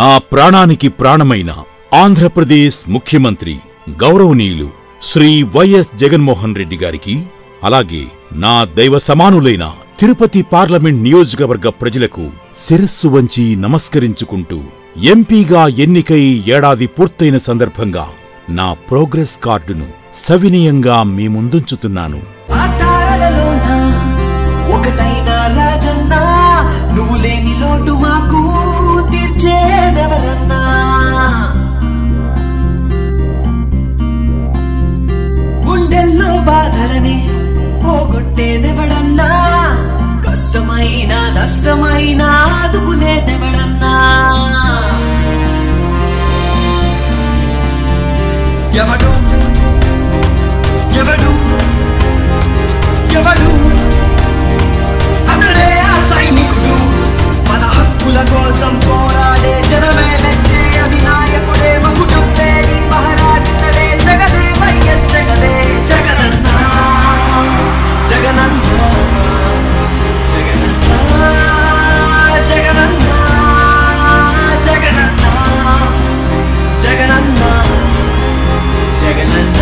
నా ప్రాణానికి ప్రాణమైన ఆంధ్రప్రదేశ్ ముఖ్యమంత్రి గౌరవనీయులు శ్రీ వైఎస్ జగన్మోహన్ రెడ్డి గారికి, అలాగే నా దైవ సమానులైన తిరుపతి పార్లమెంట్ నియోజకవర్గ ప్రజలకు శిరస్సు వంచి నమస్కరించుకుంటూ ఎంపీగా ఎన్నికై ఏడాది పూర్తయిన సందర్భంగా నా ప్రోగ్రెస్ కార్డును సవినయంగా మీ ముందుంచుతున్నాను. గుండెల్లో బాధలని పోగొట్టేదెవడన్నా, కష్టమైనా నష్టమైనా ఆదుకునేదెవడన్నా, ఎవడు ఎవడు ఎవడు అతడే ఆ సైనికుడు, మన హక్కుల కోసం పోరాడే జనమే మెచ్చే అధినాయకుడే, మకుటం పేరి మహారాజుడే, జగనే వైఎస్ జగనే, జగనన్న జగనన్న జగనన్న జగనన్న జగనన్న జగనన్న జగనన్న.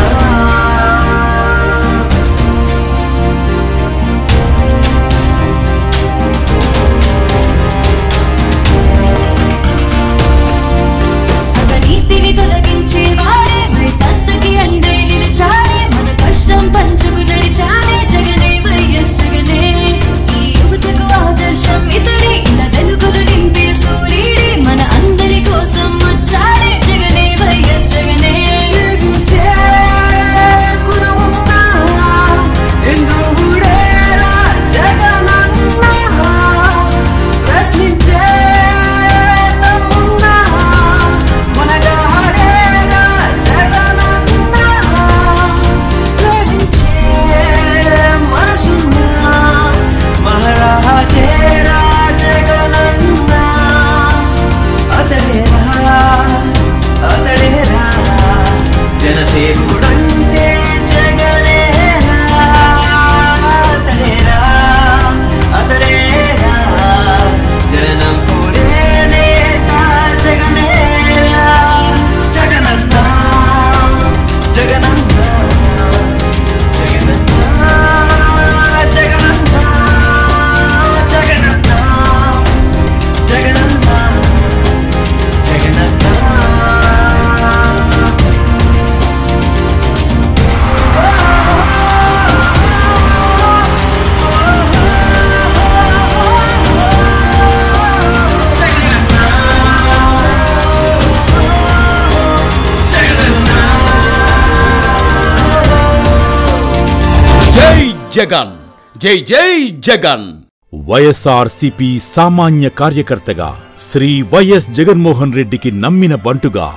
అవినీతిని తొలగించే వాడే, రైతన్నకి అండై నిలిచాడే, మన కష్టం పంచుకు నడిచాడే, జగనే వైఎస్ జగనే. ఈ యువతకు ఆదర్శం ఇతడే, ఇలా వెలుగులు నింపే సూర్యుడే, మన అందరి కోసం వచ్చాడే, జగనే వైఎస్ జగనే. జనసేవకుడంటే జగనేరా, అతడేరా అతడేరా, జనం కోరే నేత జగనేరా, జగనన్న జగనన్న జగనన్న జగనన్న జగనన్న జగనన్న జగనన్న. జై జగన్, జై జై జగన్. వైఎస్ఆర్సీపీ సామాన్య కార్యకర్తగా శ్రీ వైఎస్ జగన్మోహన్ రెడ్డికి నమ్మిన బంటుగా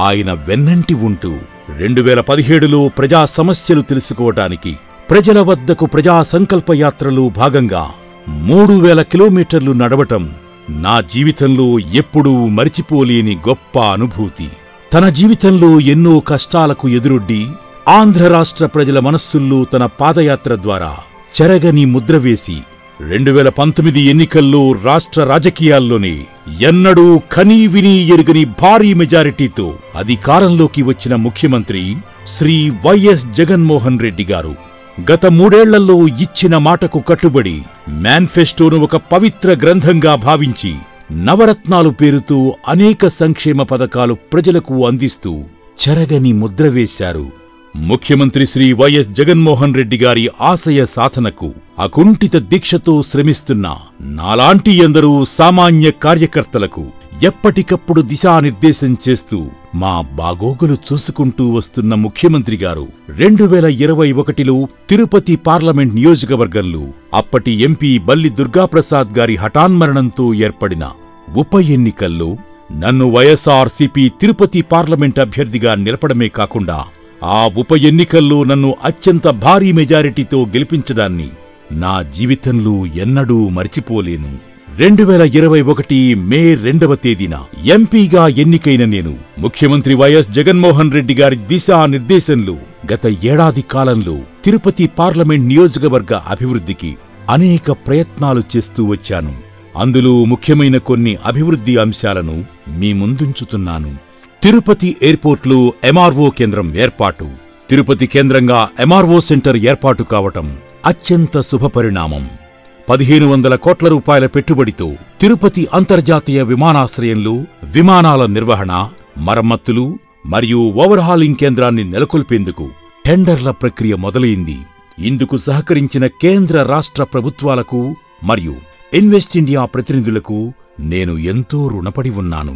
ఆయన వెన్నంటి ఉంటూ 2017లో ప్రజా సమస్యలు తెలుసుకోవటానికి ప్రజల వద్దకు ప్రజా సంకల్పయాత్రలో భాగంగా 3000 కిలోమీటర్లు నడవటం నా జీవితంలో ఎప్పుడూ మరిచిపోలేని గొప్ప అనుభూతి. తన జీవితంలో ఎన్నో కష్టాలకు ఎదురొడ్డి ఆంధ్ర రాష్ట్ర ప్రజల మనస్సుల్లో తన పాదయాత్ర ద్వారా చెరగని ముద్ర వేసి 2019 ఎన్నికల్లో రాష్ట్ర రాజకీయాల్లోనే ఎన్నడూ కనీ విని ఎరుగని భారీ మెజారిటీతో అధికారంలోకి వచ్చిన ముఖ్యమంత్రి శ్రీ వైఎస్ జగన్మోహన్ రెడ్డి గారు గత 3 ఏళ్లలో ఇచ్చిన మాటకు కట్టుబడి మేనిఫెస్టోను ఒక పవిత్ర గ్రంథంగా భావించి నవరత్నాలు పేరుతో అనేక సంక్షేమ పథకాలు ప్రజలకు అందిస్తూ చెరగని ముద్ర వేశారు. ముఖ్యమంత్రి శ్రీ వైఎస్ జగన్మోహన్ రెడ్డి గారి ఆశయ సాధనకు అకుంఠిత దీక్షతో శ్రమిస్తున్న నాలాంటి ఎందరో సామాన్య కార్యకర్తలకు ఎప్పటికప్పుడు దిశానిర్దేశం చేస్తూ మా బాగోగులు చూసుకుంటూ వస్తున్న ముఖ్యమంత్రి గారు 2021లో తిరుపతి పార్లమెంట్ నియోజకవర్గంలో అప్పటి ఎంపీ బల్లి దుర్గాప్రసాద్ గారి హఠాన్మరణంతో ఏర్పడిన ఉప ఎన్నికల్లో నన్ను వైఎస్ఆర్సీపీ తిరుపతి పార్లమెంట్ అభ్యర్థిగా నిలపడమే కాకుండా ఆ ఉప ఎన్నికల్లో నన్ను అత్యంత భారీ మెజారిటీతో గెలిపించడాన్ని నా జీవితంలో ఎన్నడూ మరిచిపోలేను. 2021 మే 2వ తేదీన ఎంపీగా ఎన్నికైన నేను ముఖ్యమంత్రి వైఎస్ జగన్మోహన్ రెడ్డి గారి దిశానిర్దేశంలో గత ఏడాది కాలంలో తిరుపతి పార్లమెంట్ నియోజకవర్గ అభివృద్ధికి అనేక ప్రయత్నాలు చేస్తూ వచ్చాను. అందులో ముఖ్యమైన కొన్ని అభివృద్ధి అంశాలను మీ ముందుంచుతున్నాను. తిరుపతి ఎయిర్పోర్ట్లో ఎంఆర్ఓ కేంద్రం ఏర్పాటు. తిరుపతి కేంద్రంగా ఎంఆర్ఓ సెంటర్ ఏర్పాటు కావటం అత్యంత శుభపరిణామం. 1500 కోట్ల రూపాయల పెట్టుబడితో తిరుపతి అంతర్జాతీయ విమానాశ్రయంలో విమానాల నిర్వహణ, మరమ్మతులు మరియు ఓవర్హాలింగ్ కేంద్రాన్ని నెలకొల్పేందుకు టెండర్ల ప్రక్రియ మొదలైంది. ఇందుకు సహకరించిన కేంద్ర రాష్ట్ర ప్రభుత్వాలకు మరియు ఇన్వెస్ట్ ఇండియా ప్రతినిధులకు నేను ఎంతో రుణపడి ఉన్నాను.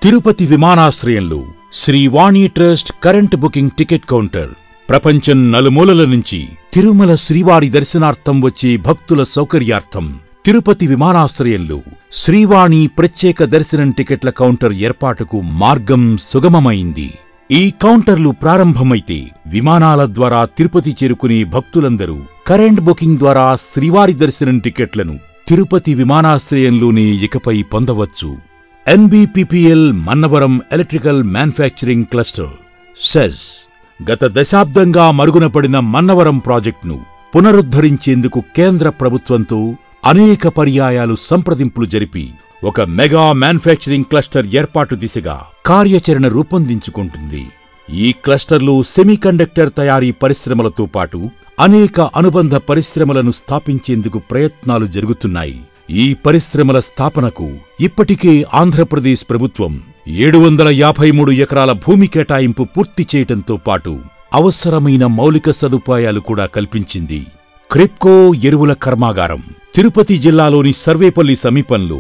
తిరుపతి విమానాశ్రయంలో Srivani trust current booking ticket counter ప్రపంచం నలుమూలల నుంచి తిరుమల శ్రీవారి దర్శనార్థం వచ్చే భక్తుల సౌకర్యార్థం తిరుపతి విమానాశ్రయంలో శ్రీవాణి ప్రత్యేక దర్శనం టికెట్ల కౌంటర్ ఏర్పాటుకు మార్గం సుగమమైంది. ఈ కౌంటర్లు ప్రారంభమైతే విమానాల ద్వారా తిరుపతి చేరుకునే భక్తులందరూ కరెంట్ బుకింగ్ ద్వారా శ్రీవారి దర్శనం టికెట్లను తిరుపతి విమానాశ్రయంలోనే ఇకపై పొందవచ్చు. NBPPL Mannavaram electrical manufacturing cluster SEZ గత దశాబ్దంగా మరుగున పడిన మన్నవరం ప్రాజెక్టును పునరుద్ధరించేందుకు కేంద్ర ప్రభుత్వంతో అనేక పర్యాయాలు సంప్రదింపులు జరిపి ఒక మెగా మ్యానుఫ్యాక్చరింగ్ క్లస్టర్ ఏర్పాటు దిశగా కార్యాచరణ రూపొందించుకుంటుంది. ఈ క్లస్టర్లో సెమీకండక్టర్ తయారీ పరిశ్రమలతో పాటు అనేక అనుబంధ పరిశ్రమలను స్థాపించేందుకు ప్రయత్నాలు జరుగుతున్నాయి. ఈ పరిశ్రమల స్థాపనకు ఇప్పటికే ఆంధ్రప్రదేశ్ ప్రభుత్వం 753 ఎకరాల భూమి కేటాయింపు పూర్తి చేయటంతో పాటు అవసరమైన మౌలిక సదుపాయాలు కూడా కల్పించింది. క్రిప్కో ఎరువుల కర్మాగారం తిరుపతి జిల్లాలోని సర్వేపల్లి సమీపంలో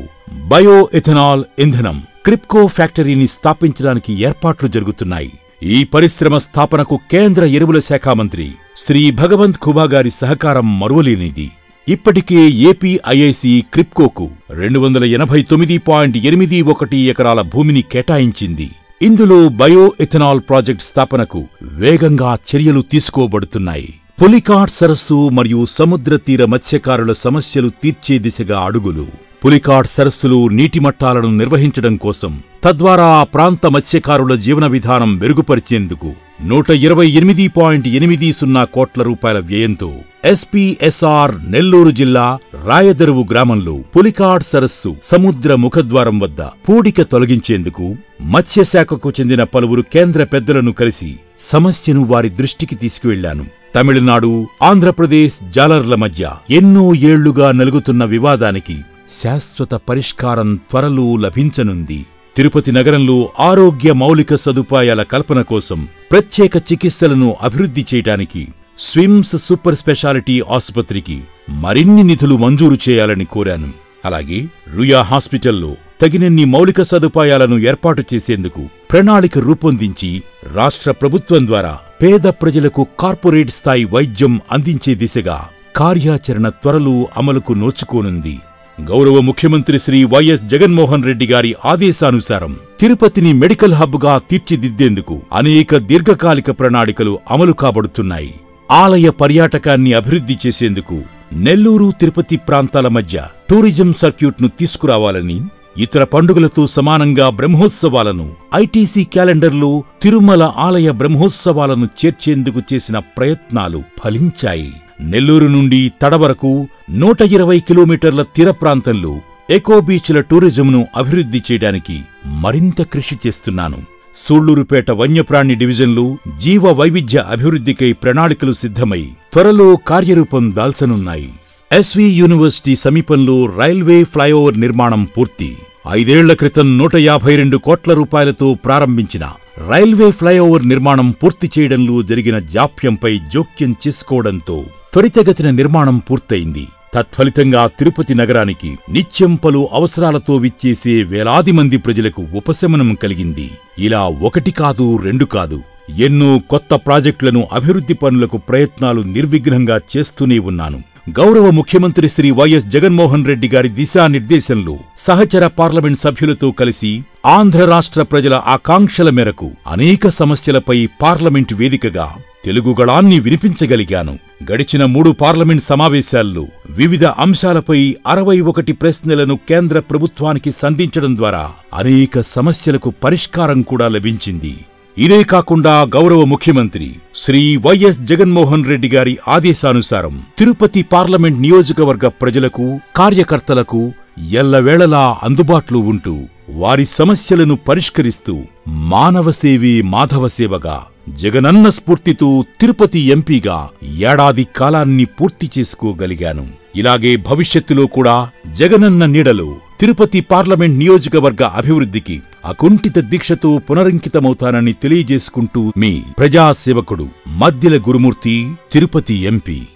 బయో ఎథనాల్ ఇంధనం క్రిప్కో ఫ్యాక్టరీని స్థాపించడానికి ఏర్పాట్లు జరుగుతున్నాయి. ఈ పరిశ్రమ స్థాపనకు కేంద్ర ఎరువుల శాఖ మంత్రి శ్రీ భగవంత్ ఖుబా గారి సహకారం మరువలేనిది. ఇప్పటికే ఏపీఐఐసి క్రిప్కోకు 289.81 ఎకరాల భూమిని కేటాయించింది. ఇందులో బయో ఎథనాల్ ప్రాజెక్ట్ స్థాపనకు వేగంగా చర్యలు తీసుకోబడుతున్నాయి. పులికాట్ సరస్సు మరియు సముద్ర తీర మత్స్యకారుల సమస్యలు తీర్చే దిశగా అడుగులు. పులికాట్ సరస్సులో నీటి మట్టాలను నిర్వహించడం కోసం, తద్వారా ఆ ప్రాంత మత్స్యకారుల జీవన విధానం మెరుగుపరిచేందుకు 128.80 కోట్ల రూపాయల వ్యయంతో ఎస్పీఎస్ఆర్ నెల్లూరు జిల్లా రాయదరువు గ్రామంలో పులికాట్ సరస్సు సముద్ర ముఖద్వారం వద్ద పూడిక తొలగించేందుకు మత్స్యశాఖకు చెందిన పలువురు కేంద్ర పెద్దలను కలిసి సమస్యను వారి దృష్టికి తీసుకువెళ్లాను. తమిళనాడు, ఆంధ్రప్రదేశ్ జాలర్ల మధ్య ఎన్నో ఏళ్లుగా నలుగుతున్న వివాదానికి శాశ్వత పరిష్కారం త్వరలో లభించనుంది. తిరుపతి నగరంలో ఆరోగ్య మౌలిక సదుపాయాల కల్పన కోసం ప్రత్యేక చికిత్సలను అభివృద్ధి చేయడానికి స్విమ్స్ సూపర్ స్పెషాలిటీ ఆసుపత్రికి మరిన్ని నిధులు మంజూరు చేయాలని కోరాను. అలాగే రుయా హాస్పిటల్లో తగినన్ని మౌలిక సదుపాయాలను ఏర్పాటు చేసేందుకు ప్రణాళిక రూపొందించి రాష్ట్ర ప్రభుత్వం ద్వారా పేద ప్రజలకు కార్పొరేట్ స్థాయి వైద్యం అందించే దిశగా కార్యాచరణ త్వరలో అమలుకు నోచుకోనుంది. గౌరవ ముఖ్యమంత్రి శ్రీ వైఎస్ జగన్మోహన్ రెడ్డి గారి ఆదేశానుసారం తిరుపతిని మెడికల్ హబ్గా తీర్చిదిద్దేందుకు అనేక దీర్ఘకాలిక ప్రణాళికలు అమలు కాబడుతున్నాయి. ఆలయ పర్యాటకాన్ని అభివృద్ధి చేసేందుకు నెల్లూరు, తిరుపతి ప్రాంతాల మధ్య టూరిజం సర్క్యూట్ను తీసుకురావాలని, ఇతర పండుగలతో సమానంగా బ్రహ్మోత్సవాలను ఐటీసీ క్యాలెండర్లో తిరుమల ఆలయ బ్రహ్మోత్సవాలను చేర్చేందుకు చేసిన ప్రయత్నాలు ఫలించాయి. నెల్లూరు నుండి తడ వరకు 120 కిలోమీటర్ల తీర ప్రాంతంలో ఎకో బీచ్ల టూరిజంను అభివృద్ధి చేయడానికి మరింత కృషి చేస్తున్నాను. సూళ్లూరుపేట వన్యప్రాణి డివిజన్లో జీవ వైవిధ్య అభివృద్ధికై ప్రణాళికలు సిద్ధమై త్వరలో కార్యరూపం దాల్చనున్నాయి. ఎస్వి యూనివర్సిటీ సమీపంలో రైల్వే ఫ్లైఓవర్ నిర్మాణం పూర్తి. 5 ఏళ్ల క్రితం 152 కోట్ల రూపాయలతో ప్రారంభించిన రైల్వే ఫ్లైఓవర్ నిర్మాణం పూర్తి చేయడంలో జరిగిన జాప్యంపై జోక్యం చేసుకోవడంతో త్వరితగతిన నిర్మాణం పూర్తయింది. తత్ఫలితంగా తిరుపతి నగరానికి నిత్యం పలు అవసరాలతో విచ్చేసే వేలాది మంది ప్రజలకు ఉపశమనం కలిగింది. ఇలా 1 కాదు 2 కాదు, ఎన్నో కొత్త ప్రాజెక్టులను అభివృద్ధి పనులకు ప్రయత్నాలు నిర్విఘ్నంగా చేస్తూనే ఉన్నాను. గౌరవ ముఖ్యమంత్రి శ్రీ వైఎస్ జగన్మోహన్ రెడ్డి గారి దిశానిర్దేశంలో సహచర పార్లమెంట్ సభ్యులతో కలిసి ఆంధ్ర రాష్ట్ర ప్రజల ఆకాంక్షల మేరకు అనేక సమస్యలపై పార్లమెంట్ వేదికగా తెలుగు గళాన్ని వినిపించగలిగాను. గడిచిన 3 పార్లమెంట్ సమావేశాల్లో వివిధ అంశాలపై 61 ప్రశ్నలను కేంద్ర ప్రభుత్వానికి సంధించడం ద్వారా అనేక సమస్యలకు పరిష్కారం కూడా లభించింది. ఇదే కాకుండా గౌరవ ముఖ్యమంత్రి శ్రీ వైఎస్ జగన్మోహన్ రెడ్డి గారి ఆదేశానుసారం తిరుపతి పార్లమెంట్ నియోజకవర్గ ప్రజలకు, కార్యకర్తలకు ఎల్లవేళలా అందుబాటులో ఉంటూ వారి సమస్యలను పరిష్కరిస్తూ మానవసేవే మాధవసేవగా జగనన్న స్ఫూర్తితో తిరుపతి ఎంపీగా ఏడాది కాలాన్ని పూర్తి చేసుకోగలిగాను. ఇలాగే భవిష్యత్తులో కూడా జగనన్న నీడలో తిరుపతి పార్లమెంట్ నియోజకవర్గ అభివృద్ధికి అకుంఠిత దీక్షతో పునరంకితమవుతానని తెలియజేసుకుంటూ మీ ప్రజాసేవకుడు మద్దిల గురుమూర్తి, తిరుపతి ఎంపీ.